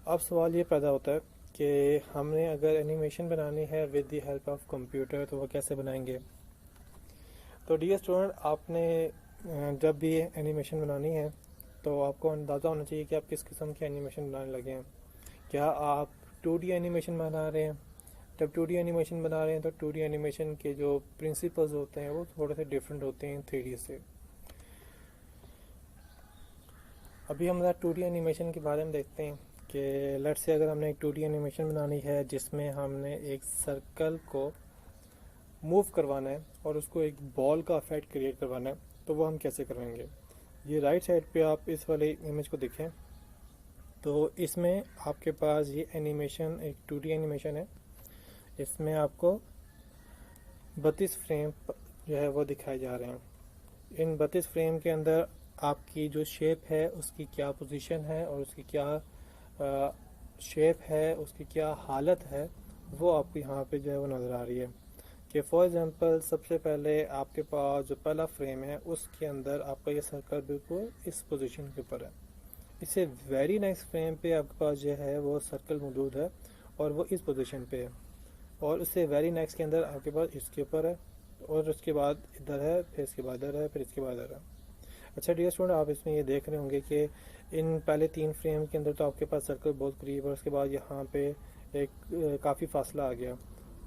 अब सवाल ये पैदा होता है कि हमने अगर एनिमेशन बनानी है with the help of computer तो वो कैसे बनाएंगे। तो डियर स्टूडेंट, आपने जब भी एनिमेशन बनानी है तो आपको अंदाज़ा होना चाहिए कि आप किस किस्म की एनिमेशन बनाने लगे हैं। क्या आप 2D एनिमेशन बना रहे हैं? जब 2D एनिमेशन बना रहे हैं तो 2D एनिमेशन के जो प्रिंसिपल्स होते हैं वो थोड़े से डिफरेंट होते हैं 3D से। अभी हम 2D एनिमेशन के बारे में देखते हैं कि लेट्स से अगर हमने एक 2D एनिमेशन बनानी है जिसमें हमने एक सर्कल को मूव करवाना है और उसको एक बॉल का इफेक्ट क्रिएट करवाना है, तो वो हम कैसे करवाएंगे। ये राइट साइड पे आप इस वाले इमेज को देखें तो इसमें आपके पास ये एनिमेशन एक 2D एनिमेशन है। इसमें आपको 32 फ्रेम जो है वो दिखाए जा रहे हैं। इन 32 फ्रेम के अंदर आपकी जो शेप है उसकी क्या पोजीशन है और उसकी क्या शेप है, उसकी क्या हालत है, वो आपको यहाँ पे जो है वो नज़र आ रही है। कि फॉर एग्जांपल सबसे पहले आपके पास जो पहला फ्रेम है उसके अंदर आपका ये सर्कल बिल्कुल इस पोजीशन के ऊपर है। इससे वेरी नेक्स्ट फ्रेम पे आपके पास जो है वो सर्कल मौजूद है और वो इस पोजीशन पे है, और उससे वेरी नेक्स्ट के अंदर आपके पास इसके ऊपर है, और उसके बाद इधर है, फिर इसके बाद इधर है, फिर इसके बाद इधर है। अच्छा डियर स्टूडेंट, आप इसमें ये देख रहे होंगे कि इन पहले 3 फ्रेम के अंदर तो आपके पास सर्कल बहुत करीब है, उसके बाद यहाँ पे एक काफ़ी फासला आ गया।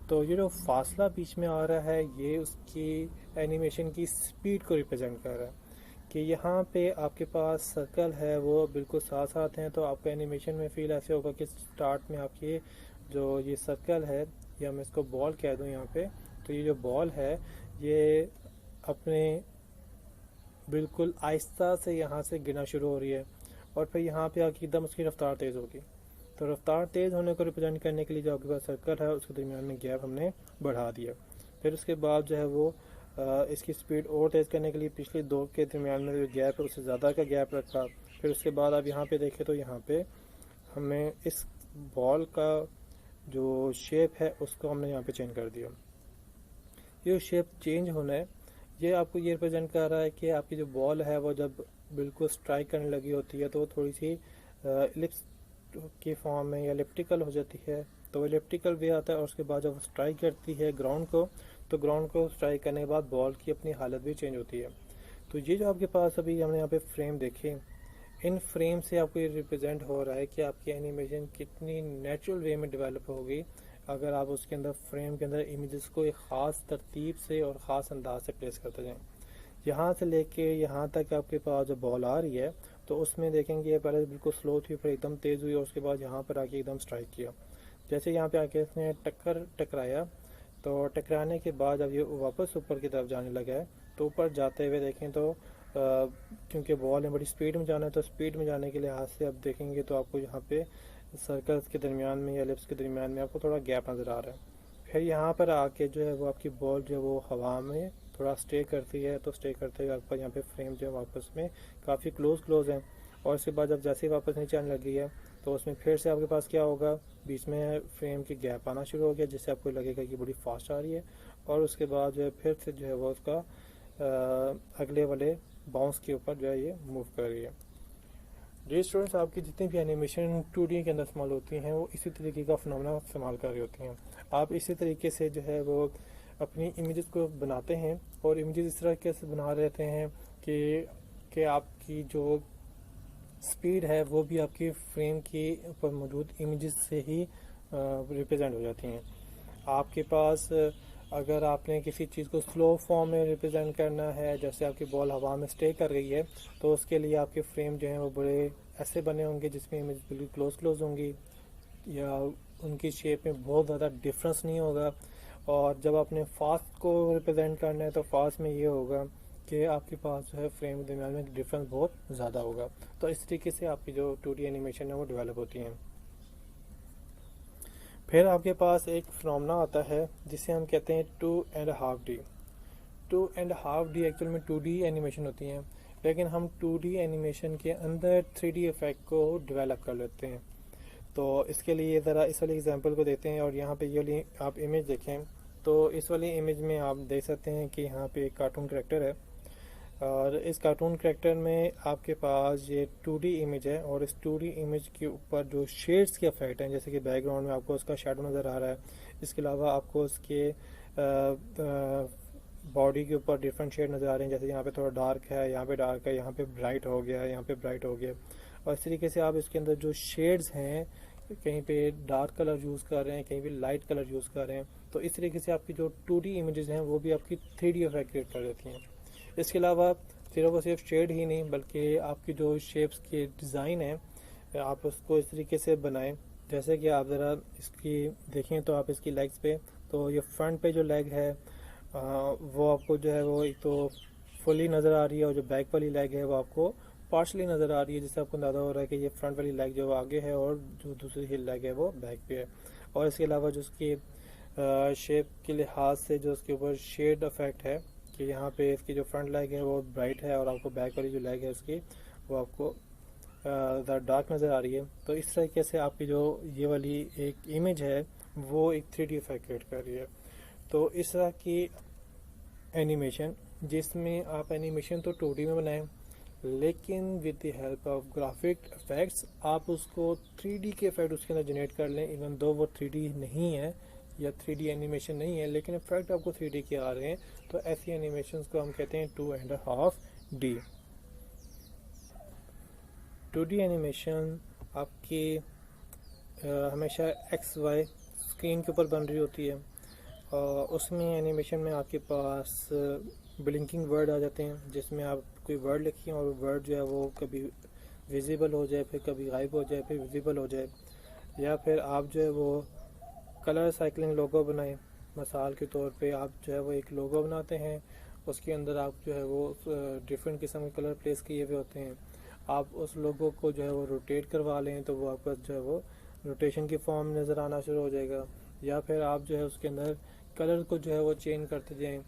तो ये जो फासला बीच में आ रहा है ये उसकी एनिमेशन की स्पीड को रिप्रेजेंट कर रहा है कि यहाँ पे आपके पास सर्कल है वो बिल्कुल साथ साथ हैं। तो आपका एनिमेशन में फील ऐसे होगा कि स्टार्ट में आपकी जो ये सर्कल है, या मैं इसको बॉल कह दूँ यहाँ पे, तो ये जो बॉल है ये अपने बिल्कुल आहिस्ता से यहाँ से गिरना शुरू हो रही है और फिर यहाँ पे आके एकदम उसकी रफ्तार तेज़ होगी। तो रफ्तार तेज़ होने को रिप्रेजेंट करने के लिए जो आपके पास सर्कल है उसके दरमियान में गैप हमने बढ़ा दिया। फिर उसके बाद जो है वो इसकी स्पीड और तेज़ करने के लिए पिछले 2 के दरमियान में जो गैप है उससे ज़्यादा का गैप रखा। फिर उसके बाद आप यहाँ पे देखें तो यहाँ पे हमें इस बॉल का जो शेप है उसको हमने यहाँ पे चेंज कर दिया। ये शेप चेंज होना है, ये आपको ये रिप्रेजेंट कर रहा है कि आपकी जो बॉल है वो जब बिल्कुल स्ट्राइक करने लगी होती है तो वो थोड़ी सी एलिप्स की फॉर्म में या एलिप्टिकल हो जाती है। तो वो एलिप्टिकल वे आता है और उसके बाद जब स्ट्राइक करती है ग्राउंड को, तो ग्राउंड को स्ट्राइक करने के बाद बॉल की अपनी हालत भी चेंज होती है। तो ये जो आपके पास अभी हमने यहाँ पे फ्रेम देखे, इन फ्रेम से आपको ये रिप्रेजेंट हो रहा है कि आपकी एनिमेशन कितनी नेचुरल वे में डेवलप होगी अगर आप उसके अंदर फ्रेम के अंदर इमेजेस को एक ख़ास तरतीब से और ख़ास अंदाज से प्लेस करते जाएं। यहाँ से लेके यहाँ तक आपके पास जो बॉल आ रही है तो उसमें देखेंगे पहले बिल्कुल स्लो थी, फिर एकदम तेज़ हुई और उसके बाद यहाँ पर आके एकदम स्ट्राइक किया। जैसे यहाँ पे आके इसने टकराया, तो टकराने के बाद जब ये वापस ऊपर की तरफ जाने लगा है तो ऊपर जाते हुए देखें तो क्योंकि बॉल ने बड़ी स्पीड में जाना है तो स्पीड में जाने के लिहाज से अब देखेंगे तो आपको यहाँ पे सर्कल्स के दरमियान में या लिप्स के दरमियान में आपको थोड़ा गैप नज़र आ रहा है। फिर यहाँ पर आके जो है वो आपकी बॉल जो है वो हवा में थोड़ा स्टे करती है, तो स्टे करते हुए आपका यहाँ पे फ्रेम जो है वापस में काफ़ी क्लोज है। और उसके बाद जब जैसे ही वापस नीचे आने लगी है तो उसमें फिर से आपके पास क्या होगा, बीच में फ्रेम की गैप आना शुरू हो गया जिससे आपको लगेगा कि बड़ी फास्ट आ रही है, और उसके बाद जो है फिर से जो है वो उसका अगले वाले बाउंस के ऊपर जो है ये मूव कर रही है। जी स्टूडेंट्स, आपकी जितनी भी एनिमेशन 2D के अंदर इस्तेमाल होती हैं वो इसी तरीके का फिनोमेना इस्तेमाल कर रही होती हैं। आप इसी तरीके से जो है वो अपनी इमेजेस को बनाते हैं और इमेजेस इस तरह से बना रहते हैं कि आपकी जो स्पीड है वो भी आपकी फ्रेम के ऊपर मौजूद इमेजेस से ही रिप्रेजेंट हो जाती हैं। आपके पास अगर आपने किसी चीज़ को स्लो फॉर्म में रिप्रेजेंट करना है, जैसे आपकी बॉल हवा में स्टे कर रही है, तो उसके लिए आपके फ्रेम जो हैं वो बड़े ऐसे बने होंगे जिसमें इमेज बिल्कुल क्लोज होंगी या उनकी शेप में बहुत ज़्यादा डिफरेंस नहीं होगा। और जब आपने फास्ट को रिप्रेजेंट करना है तो फास्ट में ये होगा कि आपके पास जो है फ्रेम के दरमियान में डिफरेंस बहुत ज़्यादा होगा। तो इस तरीके से आपकी जो 2D एनिमेशन है वो डेवलप होती हैं। फिर आपके पास एक फिनोमेना आता है जिसे हम कहते हैं 2.5D। 2.5D एक्चुअल में 2D एनिमेशन होती हैं, लेकिन हम 2D एनिमेशन के अंदर 3D इफेक्ट को डेवलप कर लेते हैं। तो इसके लिए ज़रा इस वाली एग्जांपल को देते हैं और यहाँ पे ये वाली आप इमेज देखें तो इस वाली इमेज में आप देख सकते हैं कि यहाँ पे एक कार्टून करेक्टर है। और इस कार्टून कैरेक्टर में आपके पास ये 2D इमेज है और इस 2D इमेज के ऊपर जो शेड्स के इफेक्ट हैं, जैसे कि बैकग्राउंड में आपको उसका शेडो नज़र आ रहा है, इसके अलावा आपको उसके बॉडी के ऊपर डिफरेंट शेड नज़र आ रहे हैं, जैसे यहाँ पे थोड़ा डार्क है, यहाँ पे डार्क है, यहाँ पे ब्राइट हो गया, यहाँ पे ब्राइट हो गया। और इस तरीके से आप इसके अंदर जो शेड्स हैं, कहीं पे डार्क कलर यूज़ कर रहे हैं, कहीं पे लाइट कलर यूज़ कर रहे हैं, तो इस तरीके से आपकी जो 2D इमेजेस हैं वो भी आपकी 3D इफेक्ट क्रिएट कर देती हैं। इसके अलावा सिर्फ और सिर्फ शेड ही नहीं, बल्कि आपकी जो शेप्स के डिज़ाइन है आप उसको इस तरीके से बनाएं, जैसे कि आप ज़रा इसकी देखें तो आप इसकी लेग्स पे, तो ये फ्रंट पे जो लेग है वो आपको जो है वो एक तो फुली नज़र आ रही है, और जो बैक वाली लेग है वो आपको पार्शली नज़र आ रही है, जिससे आपको अंदाज़ा हो रहा है कि ये फ्रंट वाली लेग जो आगे है और जो दूसरी लेग है वो बैक पे है। और इसके अलावा जो उसकी शेप के लिहाज से जो उसके ऊपर शेड इफेक्ट है कि यहाँ पे इसकी जो फ्रंट लेग है वो ब्राइट है और आपको बैक वाली जो लेग है उसकी वो आपको डार्क नज़र आ रही है। तो इस तरीके से आपकी जो ये वाली एक इमेज है वो एक 3D इफेक्ट क्रिएट कर रही है। तो इस तरह की एनिमेशन, जिसमें आप एनिमेशन तो 2D में बनाएं, लेकिन with the help of graphic effects आप उसको 3D के इफेक्ट उसके अंदर जनरेट कर लें, इवन दो वो 3D नहीं है या 3D एनिमेशन नहीं है, लेकिन इफेक्ट आपको 3D के आ रहे हैं, तो ऐसी एनिमेशन को हम कहते हैं 2.5D। 2D एनिमेशन आपकी हमेशा XY स्क्रीन के ऊपर बन रही होती है, और उसमें एनिमेशन में आपके पास ब्लिंकिंग वर्ड आ जाते हैं, जिसमें आप कोई वर्ड लिखिए और वर्ड जो है वो कभी विजिबल हो जाए, फिर कभी गायब हो जाए, फिर विजिबल हो जाए, या फिर आप जो है वो कलर साइक्लिंग लोगो बनाएं। मिसाल के तौर पे आप जो है वो एक लोगो बनाते हैं, उसके अंदर आप जो है वो डिफरेंट किस्म के कलर प्लेस किए हुए होते हैं, आप उस लोगो को जो है वो रोटेट करवा लें तो वो आपका जो है वो रोटेशन की फॉर्म नज़र आना शुरू हो जाएगा। या फिर आप जो है उसके अंदर कलर को जो है वो चेंज करते जाएं,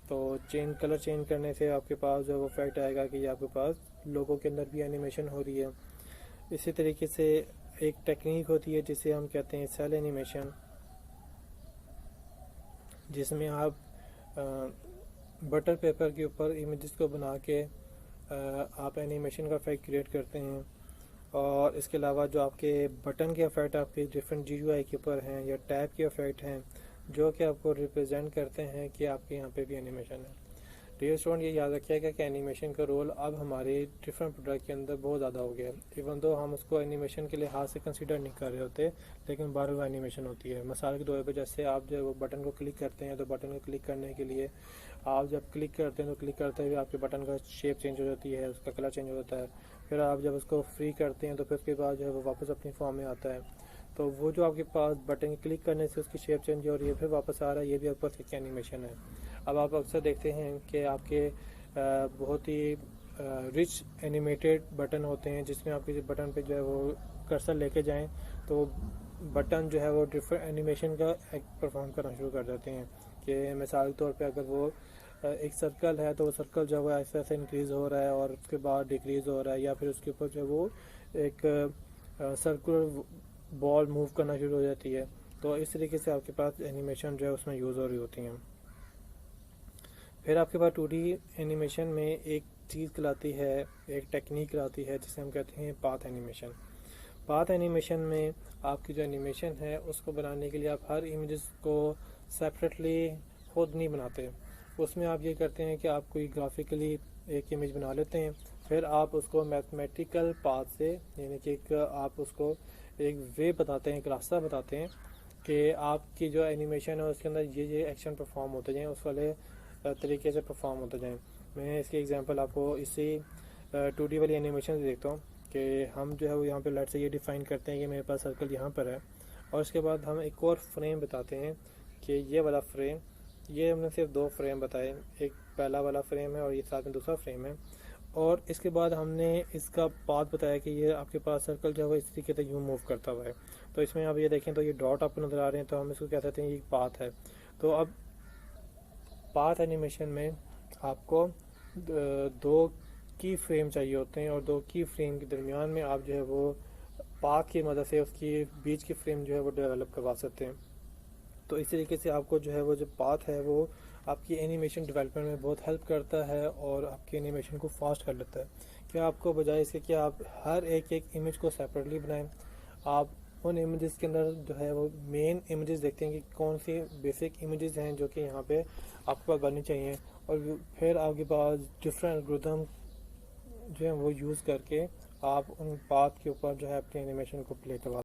तो कलर चेंज करने से आपके पास जो है वो इफेक्ट आएगा कि आपके पास लोगों के अंदर भी एनिमेशन हो रही है। इसी तरीके से एक टेक्निक होती है जिसे हम कहते हैं सेल एनिमेशन, जिसमें आप बटर पेपर के ऊपर इमेजेस को बना के आप एनिमेशन का इफेक्ट क्रिएट करते हैं। और इसके अलावा जो आपके बटन के इफेक्ट आपके डिफरेंट GUI के ऊपर हैं या टैब के इफेक्ट हैं, जो कि आपको रिप्रेजेंट करते हैं कि आपके यहाँ पे भी एनिमेशन है। डियर स्टूडेंट, ये याद रखिएगा कि एनिमेशन का रोल अब हमारे डिफरेंट प्रोडक्ट के अंदर बहुत ज़्यादा हो गया है। इवन तो हम उसको एनिमेशन के लिहाज से कंसीडर नहीं कर रहे होते, लेकिन बार बार एनिमेशन होती है। मिसाल के तौर पर जैसे आप जो वो बटन को क्लिक करते हैं, तो बटन को क्लिक करने के लिए आप जब क्लिक करते हैं तो क्लिक करते हुए आपके बटन का शेप चेंज हो जाती है, उसका कलर चेंज हो जाता है। फिर आप जब उसको फ्री करते हैं तो फिर उसके बाद जो है वो वापस अपनी फॉर्म में आता है। तो वो जो आपके पास बटन क्लिक करने से उसकी शेप चेंज हो रही है, फिर वापस आ रहा है, ये भी आपके पास एक एनिमेशन है। अब आप अक्सर देखते हैं कि आपके बहुत ही रिच एनिमेटेड बटन होते हैं, जिसमें आप किसी बटन पे जो है वो कर्सर लेके जाएं तो बटन जो है वो डिफरेंट एनिमेशन का परफॉर्म करना शुरू कर देते हैं। कि मिसाल के तौर पे अगर वो एक सर्कल है तो वो सर्कल जो है वो ऐसे ऐसे इंक्रीज़ हो रहा है और उसके बाद डिक्रीज़ हो रहा है, या फिर उसके ऊपर जो है वो एक सर्कुलर बॉल मूव करना शुरू हो जाती है। तो इस तरीके से आपके पास एनिमेशन जो है उसमें यूज़ हो रही होती हैं। फिर आपके पास 2D एनिमेशन में एक चीज़ कहलाती है, एक टेक्निक कहलाती है, जिसे हम कहते हैं पाथ एनिमेशन। पाथ एनिमेशन में आपकी जो एनिमेशन है उसको बनाने के लिए आप हर इमेजेस को सेपरेटली खुद नहीं बनाते। उसमें आप ये करते हैं कि आप कोई ग्राफिकली एक इमेज बना लेते हैं, फिर आप उसको मैथमेटिकल पाथ से, यानी कि आप उसको एक वे बताते हैं, एक रास्ता बताते हैं कि आपकी जो एनिमेशन है उसके अंदर ये एक्शन परफॉर्म होते जाएँ, उस वाले तरीके से परफॉर्म होते जाएँ। मैं इसकी एग्जांपल आपको इसी 2D वाली एनिमेशन से देखता हूँ कि हम जो है वो यहाँ पे लेट से ये डिफ़ाइन करते हैं कि मेरे पास सर्कल यहाँ पर है, और उसके बाद हम एक और फ्रेम बताते हैं कि ये वाला फ्रेम, ये हमने सिर्फ 2 फ्रेम बताए, एक पहला वाला फ्रेम है और ये साथ में दूसरा फ्रेम है। और इसके बाद हमने इसका पाथ बताया कि ये आपके पास सर्कल जो है वो इस तरीके से यूँ मूव करता हुआ है। तो इसमें आप ये देखें तो ये डॉट आपको नज़र आ रहे हैं, तो हम इसको कह सकते हैं ये पाथ है। तो अब पाथ एनिमेशन में आपको 2 की फ्रेम चाहिए होते हैं, और 2 की फ्रेम के दरमियान में आप जो है वो पाथ की मदद से उसकी बीच की फ्रेम जो है वो डेवलप करवा सकते हैं। तो इस तरीके से आपको जो है वो जो पाथ है वो आपकी एनिमेशन डेवलपमेंट में बहुत हेल्प करता है और आपकी एनिमेशन को फास्ट कर लेता है। क्या आपको बजाय इसके कि आप हर एक इमेज को सेपरेटली बनाएं, आप उन इमेजेस के अंदर जो है वो मेन इमेजेस देखते हैं कि कौन सी बेसिक इमेजेस हैं जो कि यहाँ पे आपके पास बननी चाहिए, और फिर आपके पास डिफरेंट एल्गोरिथम जो है वो यूज़ करके आप उन पाथ के ऊपर जो है अपनी एनिमेशन को प्ले करवा